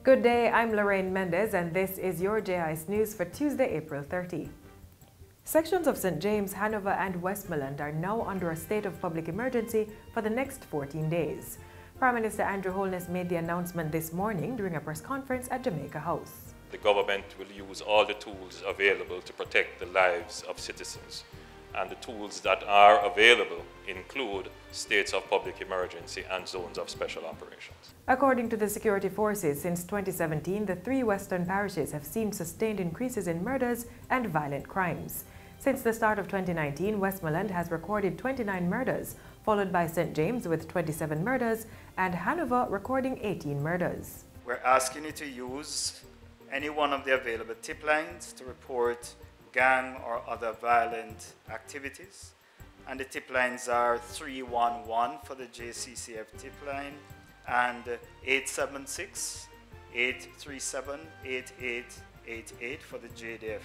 Good day, I'm Lorraine Mendez and this is your JIS News for Tuesday, April 30. Sections of St. James, Hanover and Westmoreland are now under a state of public emergency for the next 14 days. Prime Minister Andrew Holness made the announcement this morning during a press conference at Jamaica House. The government will use all the tools available to protect the lives of citizens. And the tools that are available include states of public emergency and zones of special operations. According to the security forces, since 2017, the three western parishes have seen sustained increases in murders and violent crimes. Since the start of 2019, Westmoreland has recorded 29 murders, followed by St. James with 27 murders and Hanover recording 18 murders. We're asking you to use any one of the available tip lines to report gang or other violent activities. And the tip lines are 311 for the JCCF tip line and 876-837-8888 for the JDF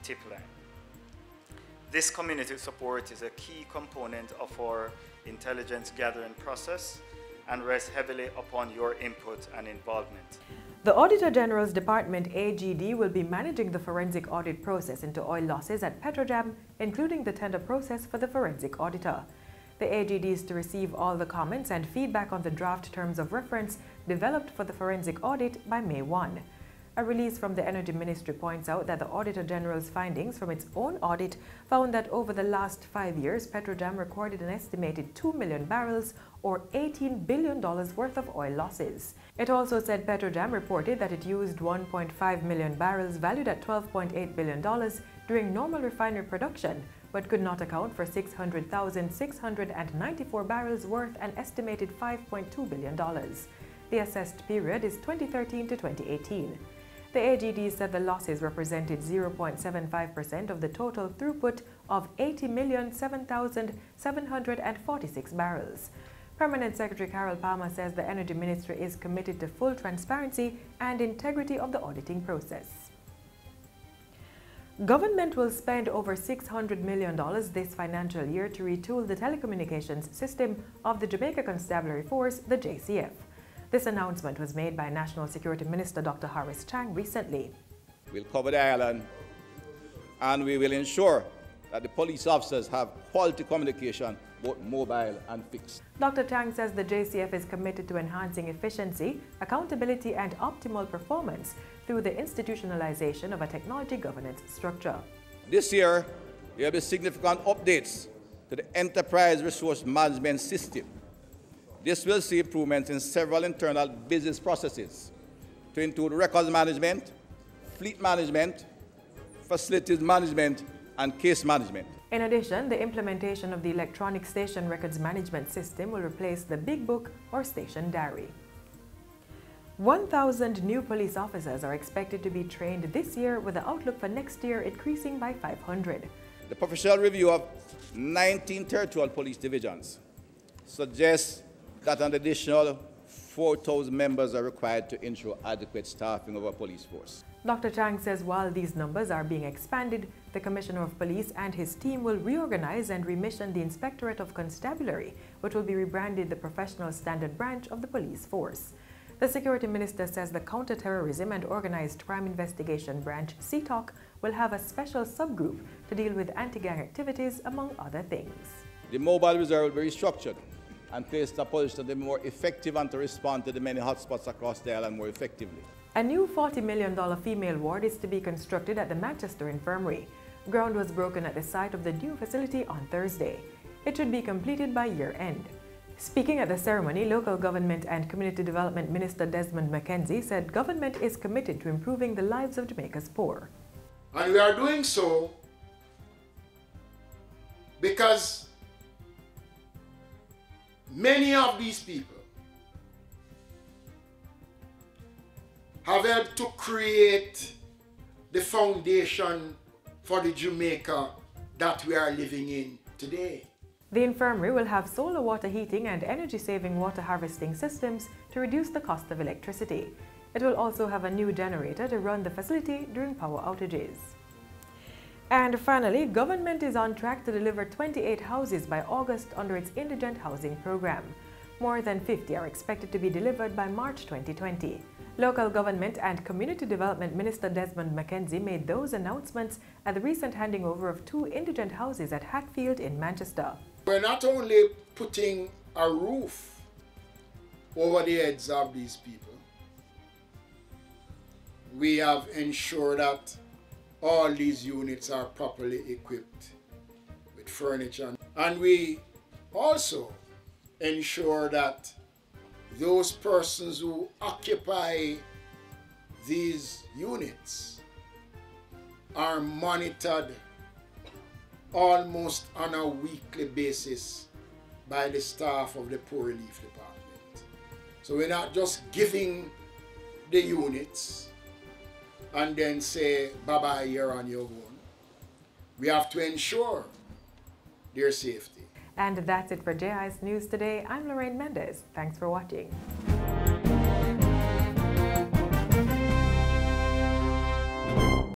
tip line. This community support is a key component of our intelligence gathering process and rests heavily upon your input and involvement. The Auditor General's Department, AGD, will be managing the forensic audit process into oil losses at Petrojam, including the tender process for the forensic auditor. The AGD is to receive all the comments and feedback on the draft terms of reference developed for the forensic audit by May 1. A release from the Energy Ministry points out that the Auditor General's findings from its own audit found that over the last 5 years, Petrojam recorded an estimated 2 million barrels or $18 billion worth of oil losses. It also said Petrojam reported that it used 1.5 million barrels valued at $12.8 billion during normal refinery production, but could not account for 600,694 barrels worth an estimated $5.2 billion. The assessed period is 2013 to 2018. The AGD said the losses represented 0.75% of the total throughput of 80,007,746 barrels. Permanent Secretary Carol Palmer says the Energy Ministry is committed to full transparency and integrity of the auditing process. Government will spend over $600 million this financial year to retool the telecommunications system of the Jamaica Constabulary Force, the JCF. This announcement was made by National Security Minister Dr. Horace Chang recently. We'll cover the island and we will ensure that the police officers have quality communication, both mobile and fixed. Dr. Chang says the JCF is committed to enhancing efficiency, accountability and optimal performance through the institutionalization of a technology governance structure. This year, there will be significant updates to the enterprise resource management system. This will see improvements in several internal business processes to include records management, fleet management, facilities management, and case management. In addition, the implementation of the electronic station records management system will replace the Big Book or station diary. 1,000 new police officers are expected to be trained this year, with the outlook for next year increasing by 500. The professional review of 19 territorial police divisions suggests that an additional 4,000 members are required to ensure adequate staffing of our police force. Dr. Chang says while these numbers are being expanded, the Commissioner of Police and his team will reorganize and remission the Inspectorate of Constabulary, which will be rebranded the Professional Standard Branch of the Police Force. The Security Minister says the Counter-Terrorism and Organized Crime Investigation Branch, CTOC, will have a special subgroup to deal with anti-gang activities, among other things. The mobile reserve will be restructured and placed a position to be more effective and to respond to the many hotspots across the island more effectively. A new $40 million female ward is to be constructed at the Manchester Infirmary. Ground was broken at the site of the new facility on Thursday. It should be completed by year-end. Speaking at the ceremony, Local Government and Community Development Minister Desmond McKenzie said government is committed to improving the lives of Jamaica's poor. And we are doing so because many of these people have helped to create the foundation for the Jamaica that we are living in today. The infirmary will have solar water heating and energy-saving water harvesting systems to reduce the cost of electricity. It will also have a new generator to run the facility during power outages. And finally, government is on track to deliver 28 houses by August under its indigent housing program. More than 50 are expected to be delivered by March 2020. Local Government and Community Development Minister Desmond McKenzie made those announcements at the recent handing over of 2 indigent houses at Hatfield in Manchester. We're not only putting a roof over the heads of these people, we have ensured that all these units are properly equipped with furniture. And we also ensure that those persons who occupy these units are monitored almost on a weekly basis by the staff of the Poor Relief Department. So we're not just giving the units and then say, bye-bye, you're on your own. We have to ensure their safety. And that's it for JI's News Today. I'm Lorraine Mendez. Thanks for watching.